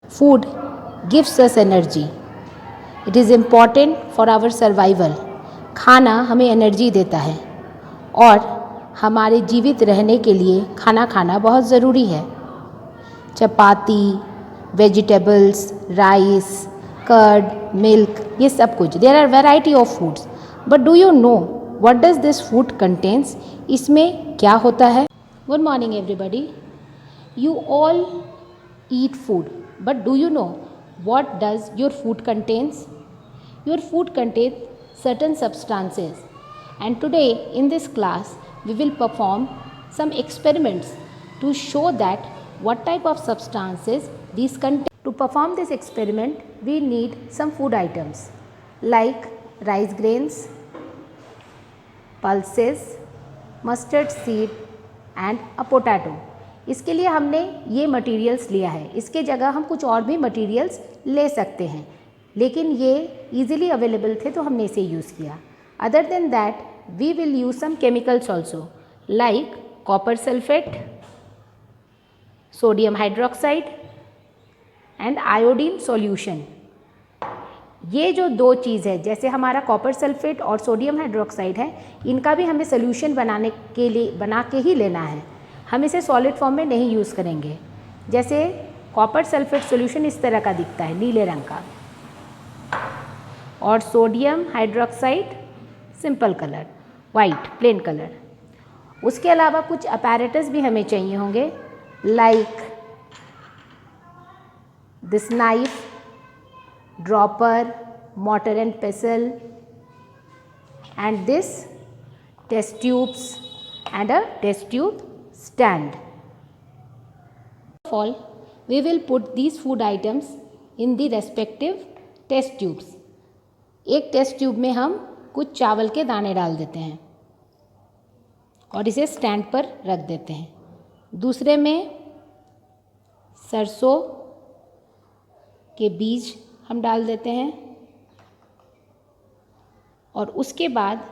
Food gives us energy. It is important for our survival. खाना हमें energy देता है और हमारे जीवित रहने के लिए खाना खाना बहुत ज़रूरी है. Chapati, vegetables, rice, curd, milk, ये सब कुछ. There are variety of foods. But do you know what does this food contains? इसमें क्या होता है? Good morning everybody. You all eat food, but do you know what does your food contains? Your food contains certain substances, and today in this class we will perform some experiments to show that what type of substances these contain. To perform this experiment we need some food items like rice grains, pulses, mustard seed and a potato. इसके लिए हमने ये materials लिया है. इसके जगह हम कुछ और भी मटेरियल्स ले सकते हैं, लेकिन ये इजीली अवेलेबल थे तो हमने इसे यूज़ किया. Other than that we will use some chemicals also like copper sulphate, sodium hydroxide and iodine solution. ये जो दो चीज़ है, जैसे हमारा कॉपर सल्फेट और सोडियम हाइड्रोक्साइड है, इनका भी हमें सोल्यूशन बना के ही लेना है. हम इसे सॉलिड फॉर्म में नहीं यूज़ करेंगे. जैसे कॉपर सल्फेट सॉल्यूशन इस तरह का दिखता है, नीले रंग का, और sodium hydroxide simple colour, white plain colour. उसके अलावा कुछ अपैरेटस भी हमें चाहिए होंगे like this knife, dropper, mortar and pestle, and this test tubes and a test tube stand. First of all, we will put these food items in the respective test tubes. एक test tube में हम कुछ चावल के दाने डाल देते हैं और इसे स्टैंड पर रख देते हैं. दूसरे में सरसों के बीज हम डाल देते हैं और उसके बाद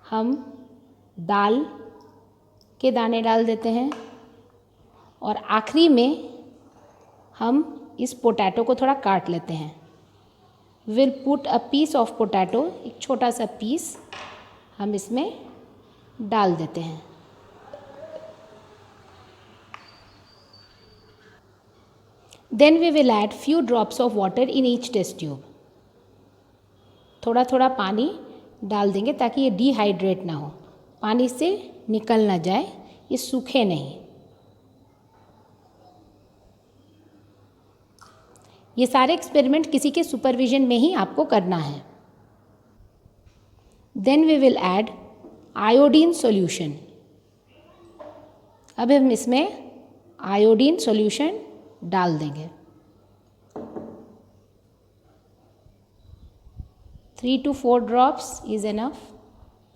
हम दाल के दाने डाल देते हैं और आखिरी में हम इस पोटैटो को थोड़ा काट लेते हैं. Will put a piece of potato, एक छोटा सा पीस हम इसमें डाल देते हैं. Then we will add few drops of water in each test tube. थोड़ा थोड़ा पानी डाल देंगे ताकि ये डिहाइड्रेट ना हो, पानी से निकल ना जाए, ये सूखे नहीं. ये सारे एक्सपेरिमेंट किसी के सुपरविजन में ही आपको करना है. Then we will add iodine solution. अब हम इसमें आयोडीन सॉल्यूशन डाल देंगे. 3 to 4 ड्रॉप्स इज़ इनफ.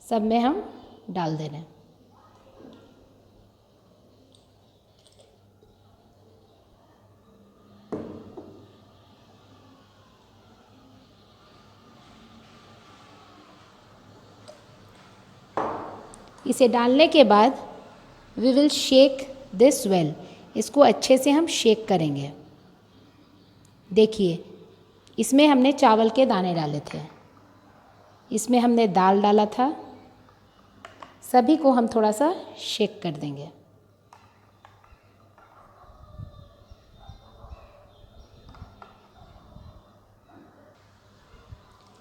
सब में हम डाल दे रहे हैं. इसे डालने के बाद we will shake this well. इसको अच्छे से हम शेक करेंगे. देखिए, इसमें हमने चावल के दाने डाले थे, इसमें हमने दाल डाला था. सभी को हम थोड़ा सा शेक कर देंगे.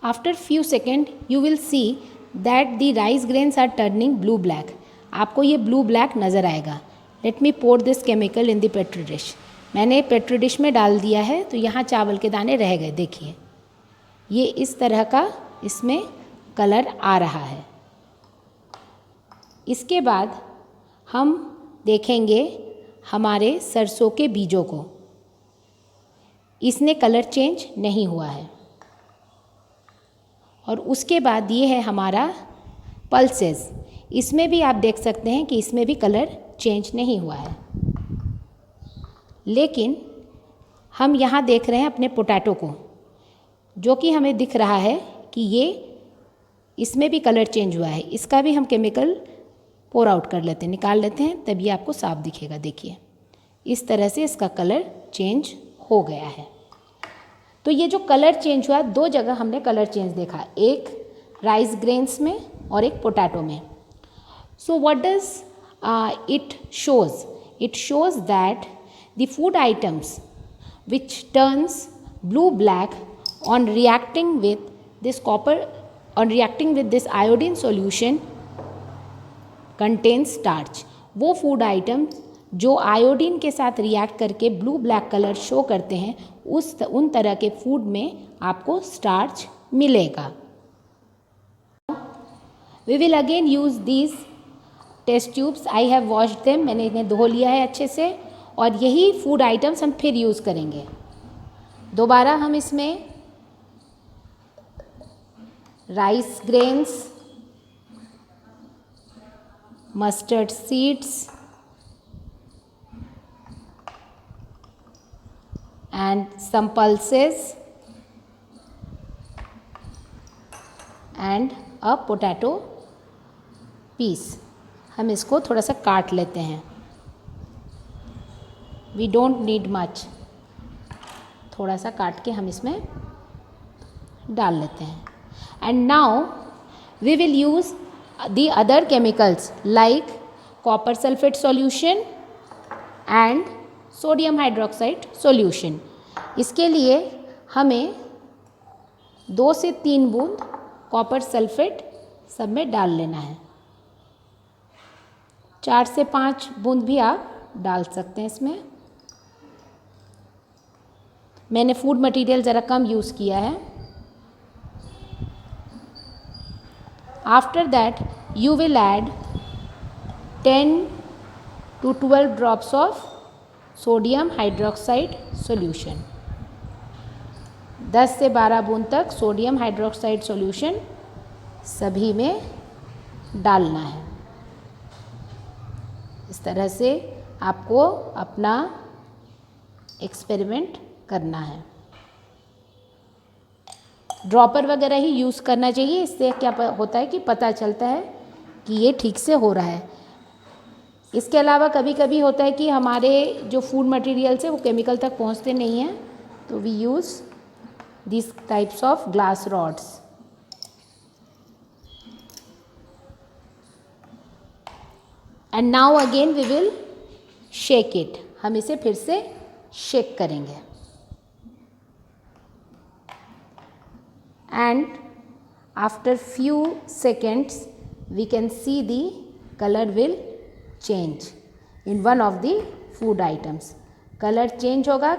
After few second you will see that the rice grains are turning blue black. आपको ये ब्लू ब्लैक नज़र आएगा. Let me pour this chemical in the petri dish. मैंने पेट्री डिश में डाल दिया है तो यहाँ चावल के दाने रह गए. देखिए, ये इस तरह का इसमें कलर आ रहा है. इसके बाद हम देखेंगे हमारे सरसों के बीजों को. इसने कलर चेंज नहीं हुआ है. और उसके बाद ये है हमारा पल्सेस. इसमें भी आप देख सकते हैं कि इसमें भी कलर चेंज नहीं हुआ है. लेकिन हम यहाँ देख रहे हैं अपने पोटैटो को, जो कि हमें दिख रहा है कि ये इसमें भी कलर चेंज हुआ है. इसका भी हम केमिकल पोर आउट कर लेते हैं, निकाल लेते हैं, तब ये आपको साफ दिखेगा. देखिए, इस तरह से इसका कलर चेंज हो गया है। तो ये जो कलर चेंज हुआ, दो जगह हमने कलर चेंज देखा, एक राइस ग्रेन्स में और एक पोटैटो में। So what does it shows? It shows that the food items which turns blue black on reacting with this iodine solution contains starch. वो फूड आइटम जो आयोडीन के साथ रिएक्ट करके ब्लू ब्लैक कलर शो करते हैं, उन तरह के फूड में आपको स्टार्च मिलेगा। We will again use these test tubes. I have washed them, मैंने इन्हें धो लिया है अच्छे से, और यही फूड आइटम्स हम फिर यूज़ करेंगे। दोबारा हम इसमें rice grains, mustard seeds and some pulses and a potato piece, हम इसको थोड़ा सा काट लेते हैं। वी डोंट नीड मच, थोड़ा सा काट के हम इसमें डाल लेते हैं। And now we will use the other chemicals like copper sulphate solution and sodium hydroxide solution. इसके लिए हमें 2 से 3 बूंद कॉपर सल्फेट सब में डाल लेना है। 4 से 5 बूंद भी आप डाल सकते हैं इसमें। मैंने फूड मटेरियल ज़रा कम यूज़ किया है। After that you will add 10 to 12 drops of sodium hydroxide solution. 10 से 12 बूंद तक सोडियम हाइड्रोक्साइड सॉल्यूशन सभी में डालना है। इस तरह से आपको अपना एक्सपेरिमेंट करना है। ड्रॉपर वगैरह ही यूज़ करना चाहिए, इससे क्या होता है कि पता चलता है कि ये ठीक से हो रहा है। इसके अलावा कभी कभी होता है कि हमारे जो फूड मटेरियल्स है वो केमिकल तक पहुंचते नहीं हैं, तो we use this types of glass rods. And now again we will shake it, हम इसे फिर से शेक करेंगे। And after few seconds we can see the colour will change in one of the food items. Colour change होगा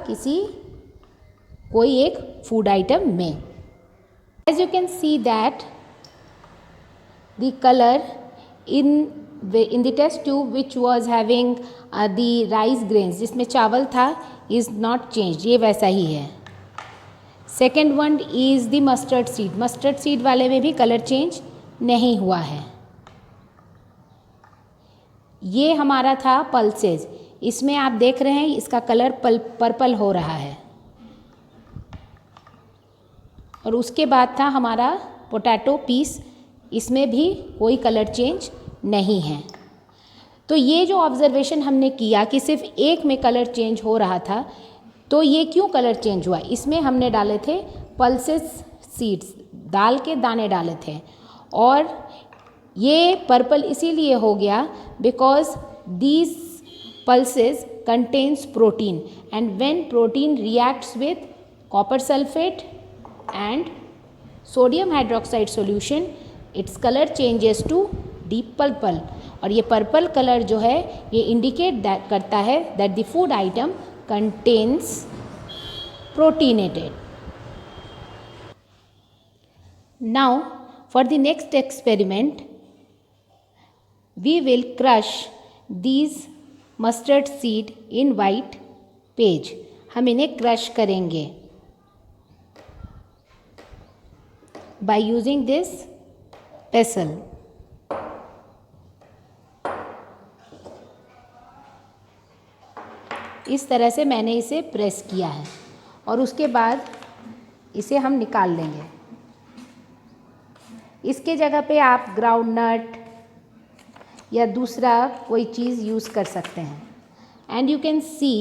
कोई एक food item में। As you can see that the colour in the test tube which was having the rice grains, जिसमें चावल था, is not changed, ये वैसा ही है। Second one is the mustard seed. Mustard seed वाले में भी कलर चेंज नहीं हुआ है। ये हमारा था पल्सेस, इसमें आप देख रहे हैं इसका कलर पर्पल हो रहा है। और उसके बाद था हमारा पोटैटो पीस, इसमें भी कोई कलर चेंज नहीं है। तो ये जो ऑब्जर्वेशन हमने किया कि सिर्फ एक में कलर चेंज हो रहा था, तो ये क्यों कलर चेंज हुआ? इसमें हमने डाले थे पल्सेस सीड्स, दाल के दाने डाले थे, और ये पर्पल इसीलिए हो गया because these pulses contains protein, and when protein reacts with copper sulfate and sodium hydroxide solution, its color changes to deep purple। और ये पर्पल कलर जो है ये इंडिकेट करता है that the food item contains proteinated. Now for the next experiment we will crush these mustard seed in white page. हम इन्हें crush करेंगे बाय यूजिंग दिस पेसल। इस तरह से मैंने इसे प्रेस किया है, और उसके बाद इसे हम निकाल लेंगे। इसके जगह पे आप ग्राउंड नट या दूसरा कोई चीज़ यूज़ कर सकते हैं। And you can C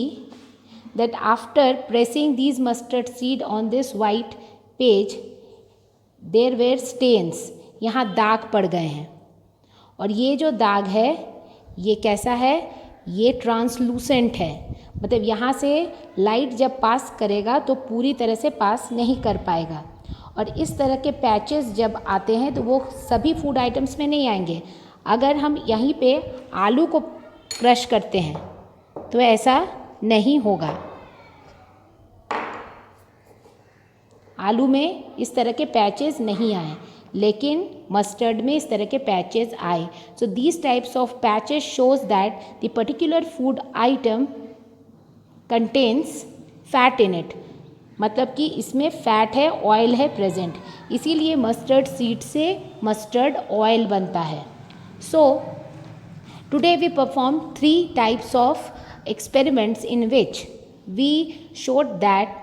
that after pressing these mustard seed on this white page, there were stains. यहाँ दाग पड़ गए हैं और ये जो दाग है ये कैसा है, ये ट्रांसलूसेंट है, मतलब यहाँ से लाइट जब पास करेगा तो पूरी तरह से पास नहीं कर पाएगा। और इस तरह के पैचेस जब आते हैं तो वो सभी फूड आइटम्स में नहीं आएंगे। अगर हम यहीं पे आलू को क्रश करते हैं तो ऐसा नहीं होगा, आलू में इस तरह के पैचेस नहीं आए, लेकिन मस्टर्ड में इस तरह के पैचेस आए। So these types of patches shows that the particular food item contains fat in it, मतलब कि इसमें फैट है, ऑयल है प्रेजेंट, इसीलिए मस्टर्ड सीड से मस्टर्ड ऑयल बनता है। So today we perform 3 types of experiments in which we showed that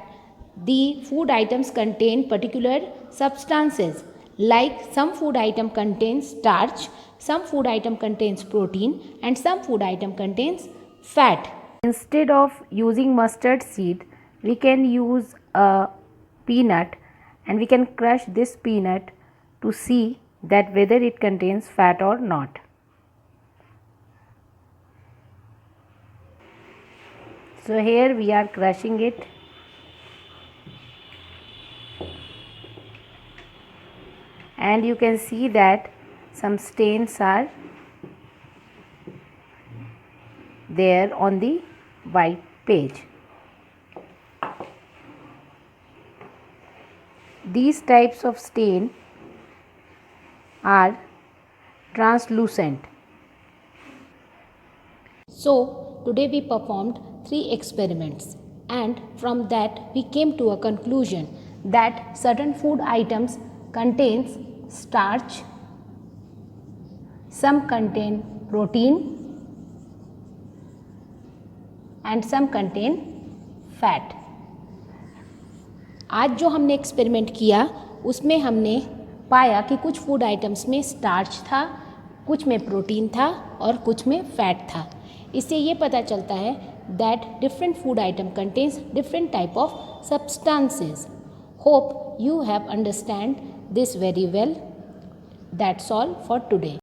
the food items contain particular substances, like some food item contains starch, some food item contains protein, and some food item contains fat. Instead of using mustard seed, we can use a peanut, and we can crush this peanut to see that whether it contains fat or not. So here we are crushing it, and you can see that some stains are there on the white page. These types of stain are translucent. So today we performed 3 experiments, and from that we came to a conclusion that certain food items contains starch, some contain protein, and some contain fat. आज जो हमने experiment किया उसमें हमने पाया कि कुछ food items में स्टार्च था, कुछ में प्रोटीन था और कुछ में फैट था। इससे ये पता चलता है that different food item contains different type of substances. Hope you have understand this very well. That's all for today.